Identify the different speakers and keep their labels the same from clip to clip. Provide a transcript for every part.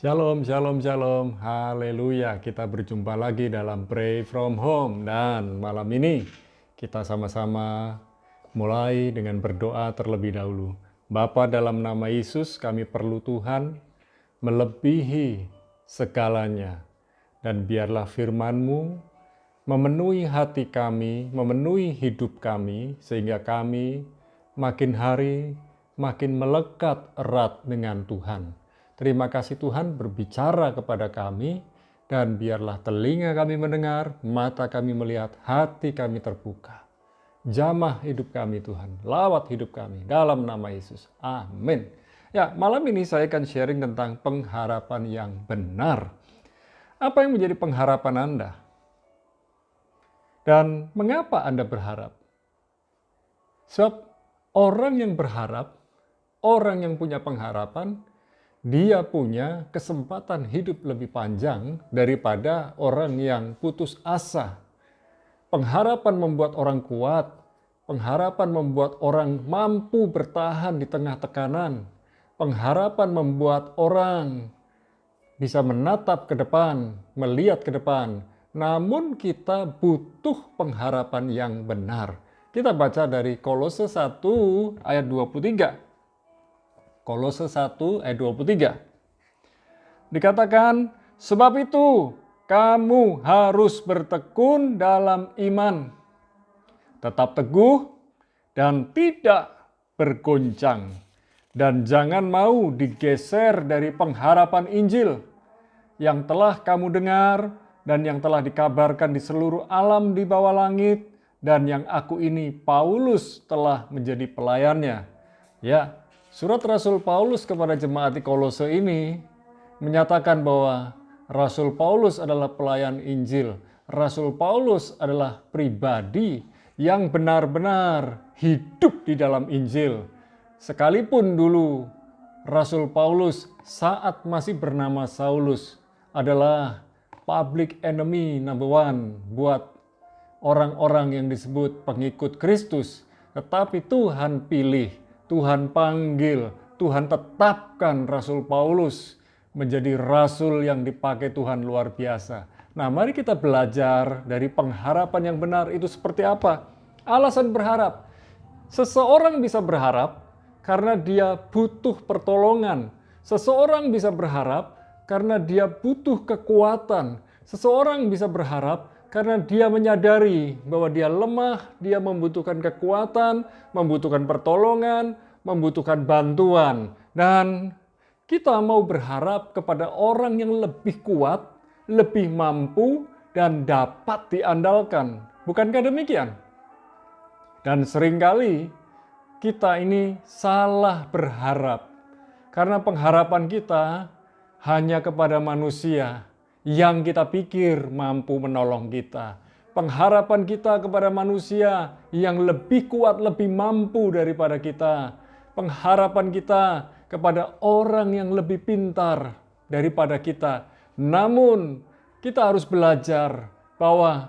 Speaker 1: Shalom, shalom, shalom. Haleluya. Kita berjumpa lagi dalam Pray From Home. Dan malam ini kita sama-sama mulai dengan berdoa terlebih dahulu. Bapa, dalam nama Yesus kami perlu Tuhan melebihi segalanya. Dan biarlah firman-Mu memenuhi hati kami, memenuhi hidup kami, sehingga kami makin hari makin melekat erat dengan Tuhan. Terima kasih Tuhan berbicara kepada kami, dan biarlah telinga kami mendengar, mata kami melihat, hati kami terbuka. Jamah hidup kami Tuhan, lawat hidup kami, dalam nama Yesus. Amin. Ya, malam ini saya akan sharing tentang pengharapan yang benar. Apa yang menjadi pengharapan Anda? Dan mengapa Anda berharap? Sebab orang yang berharap, orang yang punya pengharapan, dia punya kesempatan hidup lebih panjang daripada orang yang putus asa. Pengharapan membuat orang kuat, pengharapan membuat orang mampu bertahan di tengah tekanan, pengharapan membuat orang bisa menatap ke depan, melihat ke depan. Namun kita butuh pengharapan yang benar. Kita baca dari Kolose 1 ayat 23. Kolose 1 ayat 23. Dikatakan, sebab itu kamu harus bertekun dalam iman. Tetap teguh dan tidak bergoncang. Dan jangan mau digeser dari pengharapan Injil yang telah kamu dengar dan yang telah dikabarkan di seluruh alam di bawah langit, dan yang aku ini, Paulus, telah menjadi pelayannya. Ya, surat Rasul Paulus kepada jemaat di Kolose ini menyatakan bahwa Rasul Paulus adalah pelayan Injil. Rasul Paulus adalah pribadi yang benar-benar hidup di dalam Injil. Sekalipun dulu Rasul Paulus saat masih bernama Saulus adalah public enemy number one buat orang-orang yang disebut pengikut Kristus. Tetapi Tuhan pilih, Tuhan panggil, Tuhan tetapkan Rasul Paulus menjadi rasul yang dipakai Tuhan luar biasa. Nah, mari kita belajar dari pengharapan yang benar itu seperti apa. Alasan berharap. Seseorang bisa berharap karena dia butuh pertolongan. Seseorang bisa berharap karena dia butuh kekuatan. Seseorang bisa berharap karena dia menyadari bahwa dia lemah, dia membutuhkan kekuatan, membutuhkan pertolongan, membutuhkan bantuan. Dan kita mau berharap kepada orang yang lebih kuat, lebih mampu, dan dapat diandalkan. Bukankah demikian? Dan seringkali kita ini salah berharap. Karena pengharapan kita hanya kepada manusia yang kita pikir mampu menolong kita. Pengharapan kita kepada manusia yang lebih kuat, lebih mampu daripada kita. Pengharapan kita kepada orang yang lebih pintar daripada kita. Namun, kita harus belajar bahwa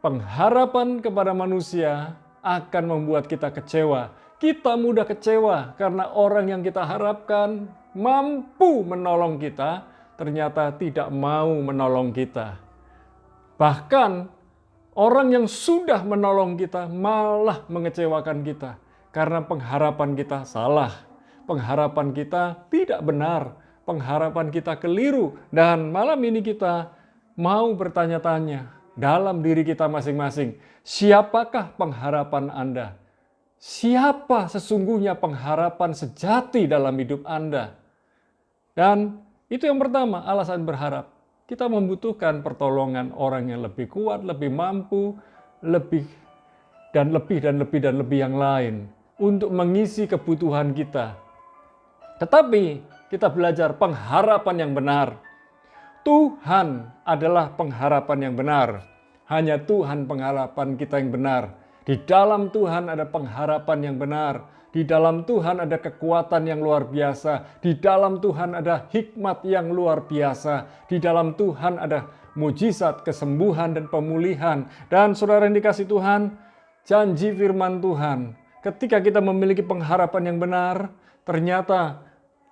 Speaker 1: pengharapan kepada manusia akan membuat kita kecewa. Kita mudah kecewa karena orang yang kita harapkan mampu menolong kita, ternyata tidak mau menolong kita. Bahkan orang yang sudah menolong kita malah mengecewakan kita karena pengharapan kita salah. Pengharapan kita tidak benar, pengharapan kita keliru. Dan malam ini kita mau bertanya-tanya dalam diri kita masing-masing, siapakah pengharapan Anda? Siapa sesungguhnya pengharapan sejati dalam hidup Anda? Dan itu yang pertama, alasan berharap. Kita membutuhkan pertolongan orang yang lebih kuat, lebih mampu, lebih dan lebih yang lain untuk mengisi kebutuhan kita. Tetapi kita belajar pengharapan yang benar. Tuhan adalah pengharapan yang benar. Hanya Tuhan pengharapan kita yang benar. Di dalam Tuhan ada pengharapan yang benar. Di dalam Tuhan ada kekuatan yang luar biasa. Di dalam Tuhan ada hikmat yang luar biasa. Di dalam Tuhan ada mujizat, kesembuhan, dan pemulihan. Dan saudara yang dikasih Tuhan, janji firman Tuhan, ketika kita memiliki pengharapan yang benar, ternyata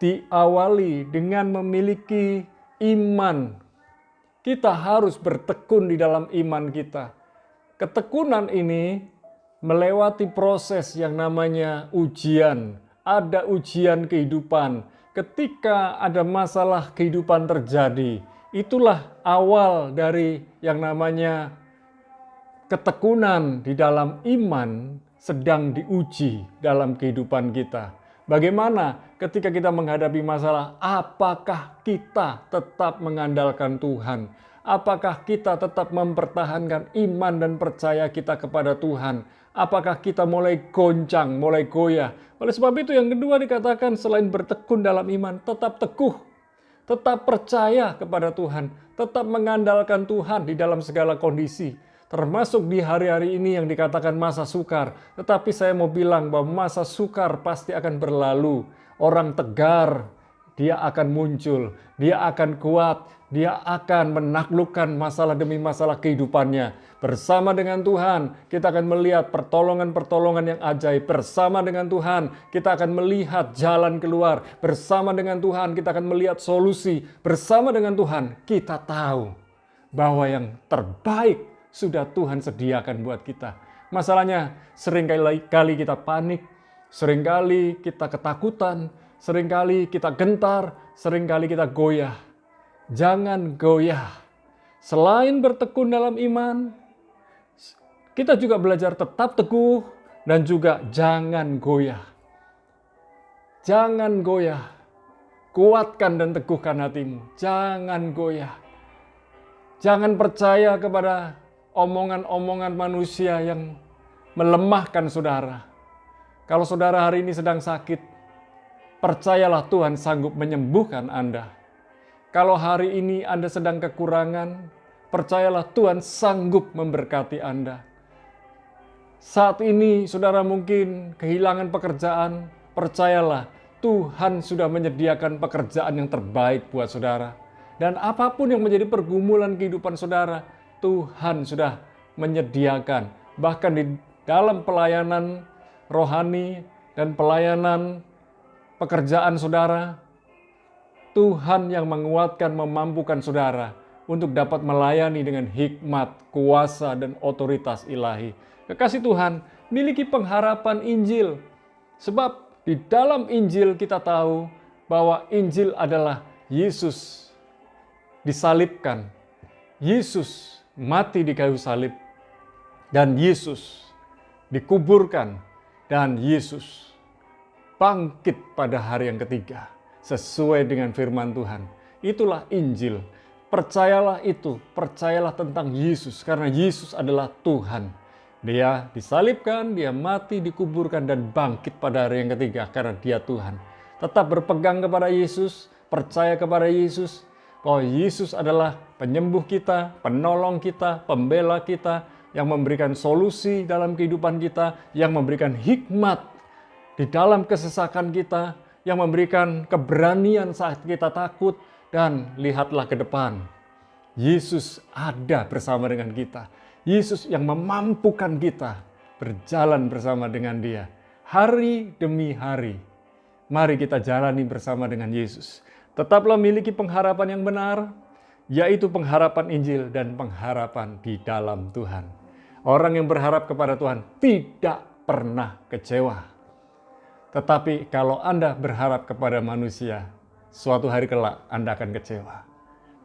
Speaker 1: diawali dengan memiliki iman. Kita harus bertekun di dalam iman kita. Ketekunan ini melewati proses yang namanya ujian. Ada ujian kehidupan. Ketika ada masalah kehidupan terjadi, itulah awal dari yang namanya ketekunan di dalam iman sedang diuji dalam kehidupan kita. Bagaimana ketika kita menghadapi masalah, apakah kita tetap mengandalkan Tuhan? Apakah kita tetap mempertahankan iman dan percaya kita kepada Tuhan? Apakah kita mulai goncang, mulai goyah? Oleh sebab itu yang kedua dikatakan selain bertekun dalam iman, tetap teguh. Tetap percaya kepada Tuhan. Tetap mengandalkan Tuhan di dalam segala kondisi. Termasuk di hari-hari ini yang dikatakan masa sukar. Tetapi saya mau bilang bahwa masa sukar pasti akan berlalu. Orang tegar, dia akan muncul. Dia akan kuat. Dia akan menaklukkan masalah demi masalah kehidupannya. Bersama dengan Tuhan, kita akan melihat pertolongan-pertolongan yang ajaib. Bersama dengan Tuhan, kita akan melihat jalan keluar. Bersama dengan Tuhan, kita akan melihat solusi. Bersama dengan Tuhan, kita tahu bahwa yang terbaik sudah Tuhan sediakan buat kita. Masalahnya seringkali kita panik, seringkali kita ketakutan, seringkali kita gentar, seringkali kita goyah. Jangan goyah. Selain bertekun dalam iman, kita juga belajar tetap teguh dan juga jangan goyah. Jangan goyah. Kuatkan dan teguhkan hatimu. Jangan goyah. Jangan percaya kepada omongan-omongan manusia yang melemahkan saudara. Kalau saudara hari ini sedang sakit, percayalah Tuhan sanggup menyembuhkan Anda. Kalau hari ini Anda sedang kekurangan, percayalah Tuhan sanggup memberkati Anda. Saat ini saudara mungkin kehilangan pekerjaan, percayalah Tuhan sudah menyediakan pekerjaan yang terbaik buat saudara. Dan apapun yang menjadi pergumulan kehidupan saudara, Tuhan sudah menyediakan. Bahkan di dalam pelayanan rohani dan pelayanan pekerjaan saudara, Tuhan yang menguatkan, memampukan saudara untuk dapat melayani dengan hikmat, kuasa, dan otoritas ilahi. Kekasih Tuhan, miliki pengharapan Injil. Sebab di dalam Injil kita tahu bahwa Injil adalah Yesus disalibkan. Yesus mati di kayu salib, dan Yesus dikuburkan, dan Yesus bangkit pada hari yang ketiga, sesuai dengan firman Tuhan. Itulah Injil. Percayalah itu, percayalah tentang Yesus, karena Yesus adalah Tuhan. Dia disalibkan, dia mati, dikuburkan, dan bangkit pada hari yang ketiga, karena dia Tuhan. Tetap berpegang kepada Yesus, percaya kepada Yesus, bahwa Yesus adalah penyembuh kita, penolong kita, pembela kita, yang memberikan solusi dalam kehidupan kita, yang memberikan hikmat di dalam kesesakan kita, yang memberikan keberanian saat kita takut, dan lihatlah ke depan. Yesus ada bersama dengan kita. Yesus yang memampukan kita berjalan bersama dengan Dia. Hari demi hari, mari kita jalani bersama dengan Yesus. Tetaplah miliki pengharapan yang benar, yaitu pengharapan Injil dan pengharapan di dalam Tuhan. Orang yang berharap kepada Tuhan tidak pernah kecewa. Tetapi kalau Anda berharap kepada manusia, suatu hari kelak Anda akan kecewa.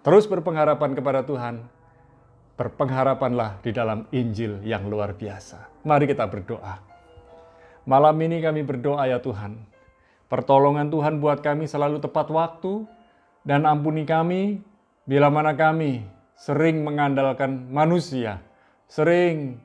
Speaker 1: Terus berpengharapan kepada Tuhan, berpengharapanlah di dalam Injil yang luar biasa. Mari kita berdoa. Malam ini kami berdoa ya Tuhan, pertolongan Tuhan buat kami selalu tepat waktu, dan ampuni kami bila mana kami sering mengandalkan manusia, sering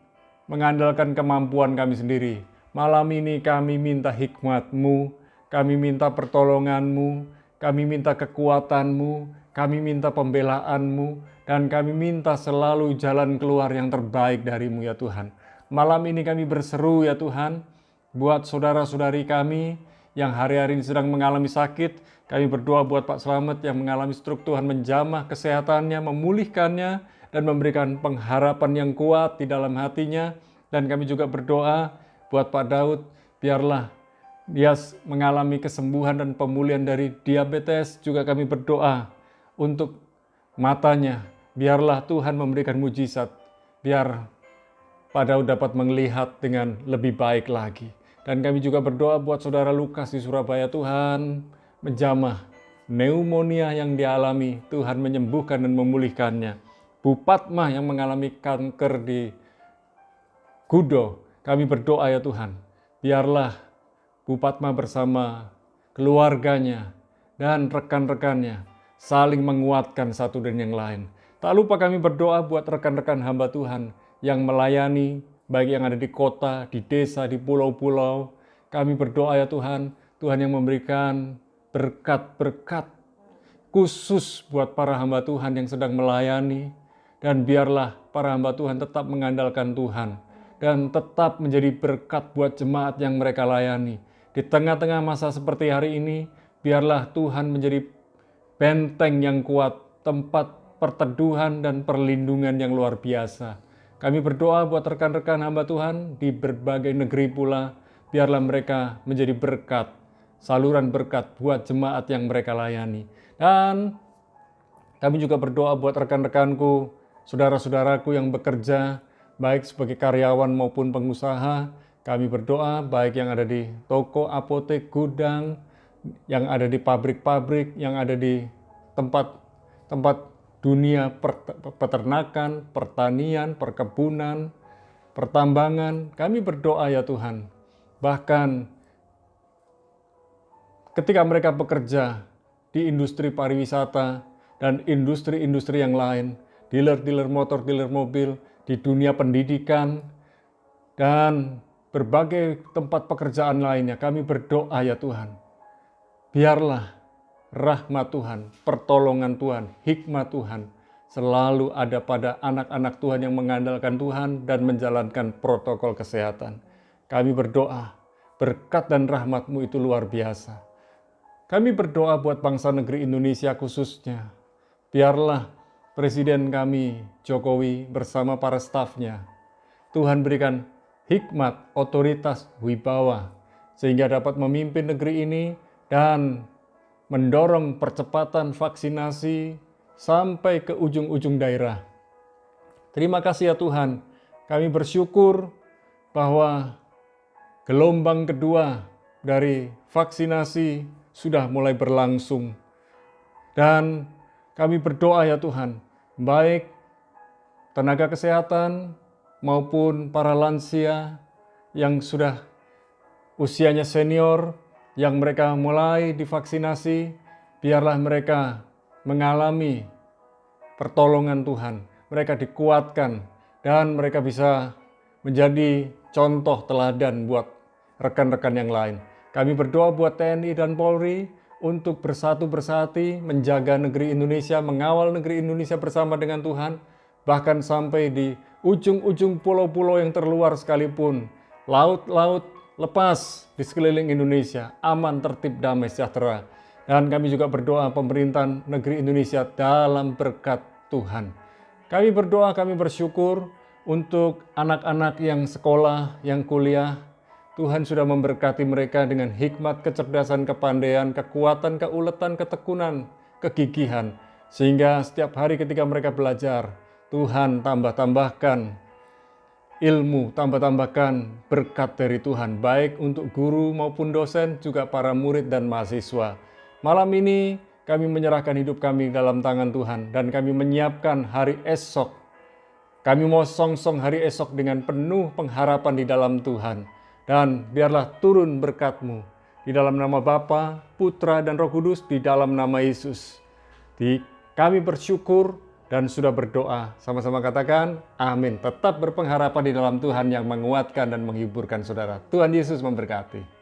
Speaker 1: mengandalkan kemampuan kami sendiri. Malam ini kami minta hikmat-Mu, kami minta pertolongan-Mu, kami minta kekuatan-Mu, kami minta pembelaan-Mu, dan kami minta selalu jalan keluar yang terbaik dari-Mu ya Tuhan. Malam ini kami berseru ya Tuhan, buat saudara-saudari kami yang hari-hari ini sedang mengalami sakit. Kami berdoa buat Pak Slamet yang mengalami stroke, Tuhan menjamah kesehatannya, memulihkannya, dan memberikan pengharapan yang kuat di dalam hatinya. Dan kami juga berdoa buat Pak Daud, biarlah dia mengalami kesembuhan dan pemulihan dari diabetes. Juga kami berdoa untuk matanya, biarlah Tuhan memberikan mujizat, biar Pak Daud dapat melihat dengan lebih baik lagi. Dan kami juga berdoa buat saudara Lukas di Surabaya, Tuhan menjamah pneumonia yang dialami, Tuhan menyembuhkan dan memulihkannya. Bu Padma yang mengalami kanker di Gudo, kami berdoa ya Tuhan, biarlah Bu Padma bersama keluarganya dan rekan-rekannya saling menguatkan satu dan yang lain. Tak lupa kami berdoa buat rekan-rekan hamba Tuhan yang melayani, baik yang ada di kota, di desa, di pulau-pulau. Kami berdoa ya Tuhan, Tuhan yang memberikan berkat-berkat khusus buat para hamba Tuhan yang sedang melayani. Dan biarlah para hamba Tuhan tetap mengandalkan Tuhan dan tetap menjadi berkat buat jemaat yang mereka layani. Di tengah-tengah masa seperti hari ini, biarlah Tuhan menjadi benteng yang kuat, tempat perteduhan dan perlindungan yang luar biasa. Kami berdoa buat rekan-rekan hamba Tuhan di berbagai negeri pula, biarlah mereka menjadi berkat, saluran berkat buat jemaat yang mereka layani. Dan kami juga berdoa buat rekan-rekanku, saudara-saudaraku yang bekerja, baik sebagai karyawan maupun pengusaha. Kami berdoa baik yang ada di toko, apotek, gudang, yang ada di pabrik-pabrik, yang ada di tempat dunia peternakan, pertanian, perkebunan, pertambangan. Kami berdoa ya Tuhan, bahkan ketika mereka bekerja di industri pariwisata dan industri-industri yang lain, dealer-dealer motor, dealer mobil, di dunia pendidikan, dan berbagai tempat pekerjaan lainnya, kami berdoa ya Tuhan, biarlah rahmat Tuhan, pertolongan Tuhan, hikmat Tuhan selalu ada pada anak-anak Tuhan yang mengandalkan Tuhan dan menjalankan protokol kesehatan. Kami berdoa, berkat dan rahmat-Mu itu luar biasa. Kami berdoa buat bangsa negeri Indonesia khususnya. Biarlah Presiden kami, Jokowi, bersama para stafnya, Tuhan berikan hikmat, otoritas, wibawa, sehingga dapat memimpin negeri ini dan mendorong percepatan vaksinasi sampai ke ujung-ujung daerah. Terima kasih ya Tuhan, kami bersyukur bahwa gelombang kedua dari vaksinasi sudah mulai berlangsung. Dan kami berdoa ya Tuhan, baik tenaga kesehatan maupun para lansia yang sudah usianya senior, yang mereka mulai divaksinasi, biarlah mereka mengalami pertolongan Tuhan. Mereka dikuatkan dan mereka bisa menjadi contoh teladan buat rekan-rekan yang lain. Kami berdoa buat TNI dan Polri untuk bersatu bersati, menjaga negeri Indonesia, mengawal negeri Indonesia bersama dengan Tuhan, bahkan sampai di ujung-ujung pulau-pulau yang terluar sekalipun, laut-laut lepas di sekeliling Indonesia, aman, tertib, damai, sejahtera. Dan kami juga berdoa pemerintahan negeri Indonesia dalam berkat Tuhan. Kami berdoa, kami bersyukur untuk anak-anak yang sekolah, yang kuliah. Tuhan sudah memberkati mereka dengan hikmat, kecerdasan, kepandaian, kekuatan, keuletan, ketekunan, kegigihan. Sehingga setiap hari ketika mereka belajar, Tuhan tambah-tambahkan ilmu, tambah-tambahkan berkat dari Tuhan, baik untuk guru maupun dosen, juga para murid dan mahasiswa. Malam ini kami menyerahkan hidup kami dalam tangan Tuhan, dan kami menyiapkan hari esok. Kami mau songsong hari esok dengan penuh pengharapan di dalam Tuhan. Dan biarlah turun berkat-Mu di dalam nama Bapa, Putra, dan Roh Kudus, di dalam nama Yesus. Kami bersyukur dan sudah berdoa. Sama-sama katakan, amin. Tetap berpengharapan di dalam Tuhan yang menguatkan dan menghiburkan saudara. Tuhan Yesus memberkati.